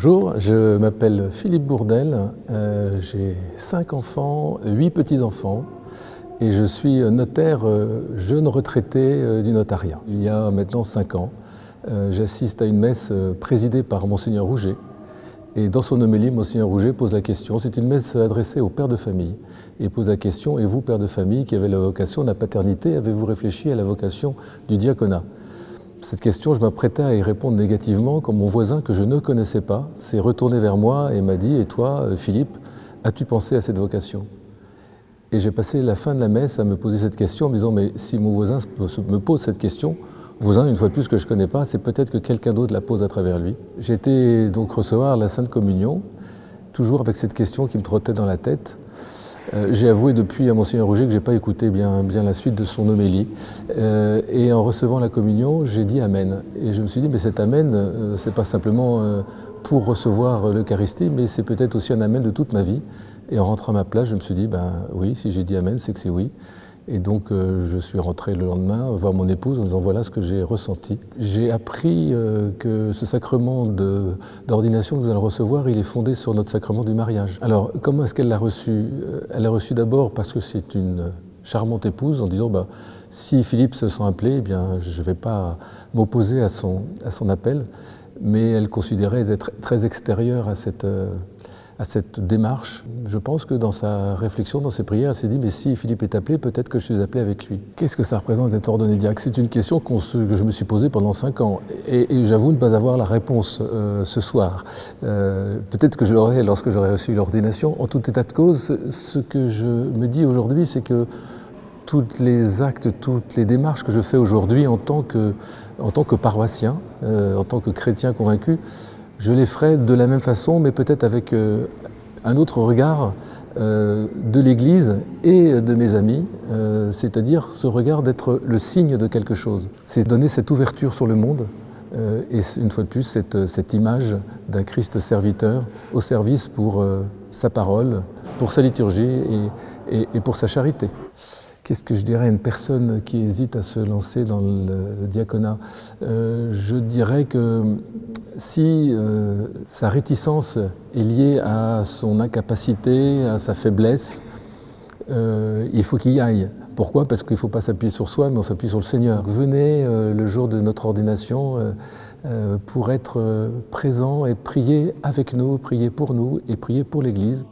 Bonjour, je m'appelle Philippe Bourdel, j'ai 5 enfants, 8 petits-enfants et je suis notaire jeune retraité du notariat. Il y a maintenant 5 ans, j'assiste à une messe présidée par Monseigneur Rouget et dans son homélie, Monseigneur Rouget pose la question, c'est une messe adressée aux pères de famille, et pose la question, et vous, pères de famille qui avez la vocation de la paternité, avez-vous réfléchi à la vocation du diaconat ? Cette question, je m'apprêtais à y répondre négativement quand mon voisin, que je ne connaissais pas, s'est retourné vers moi et m'a dit « Et toi, Philippe, as-tu pensé à cette vocation ?» Et j'ai passé la fin de la messe à me poser cette question en me disant « Mais si mon voisin me pose cette question, voisin, une fois de plus, que je ne connais pas, c'est peut-être que quelqu'un d'autre la pose à travers lui. » J'ai été donc recevoir la Sainte Communion, toujours avec cette question qui me trottait dans la tête. J'ai avoué depuis à Monseigneur Rouget que je n'ai pas écouté bien la suite de son homélie. Et en recevant la communion, j'ai dit Amen. Et je me suis dit, mais cet Amen, c'est pas simplement pour recevoir l'Eucharistie, mais c'est peut-être aussi un Amen de toute ma vie. Et en rentrant à ma place, je me suis dit, ben oui, si j'ai dit Amen, c'est que c'est oui. Et donc je suis rentré le lendemain voir mon épouse en disant voilà ce que j'ai ressenti. J'ai appris que ce sacrement d'ordination que nous allons recevoir, il est fondé sur notre sacrement du mariage. Alors comment est-ce qu'elle l'a reçu? Elle l'a reçu d'abord parce que c'est une charmante épouse en disant bah, si Philippe se sent appelé, eh bien, je ne vais pas m'opposer à son appel, mais elle considérait d'être très extérieure à cette démarche. Je pense que dans sa réflexion, dans ses prières, elle s'est dit « mais si Philippe est appelé, peut-être que je suis appelé avec lui ». Qu'est-ce que ça représente d'être ordonné diacre? C'est une question que je me suis posée pendant 5 ans et j'avoue ne pas avoir la réponse ce soir. Peut-être que je l'aurai lorsque j'aurai reçu l'ordination. En tout état de cause, ce que je me dis aujourd'hui, c'est que tous les actes, toutes les démarches que je fais aujourd'hui en tant que paroissien, en tant que chrétien convaincu, je les ferai de la même façon, mais peut-être avec un autre regard de l'Église et de mes amis, c'est-à-dire ce regard d'être le signe de quelque chose. C'est donner cette ouverture sur le monde et une fois de plus cette image d'un Christ serviteur au service pour sa parole, pour sa liturgie et pour sa charité. Qu'est-ce que je dirais à une personne qui hésite à se lancer dans le diaconat? Je dirais que si sa réticence est liée à son incapacité, à sa faiblesse, il faut qu'il y aille. Pourquoi? Parce qu'il ne faut pas s'appuyer sur soi, mais on s'appuie sur le Seigneur. Venez le jour de notre ordination pour être présent et prier avec nous, prier pour nous et prier pour l'Église.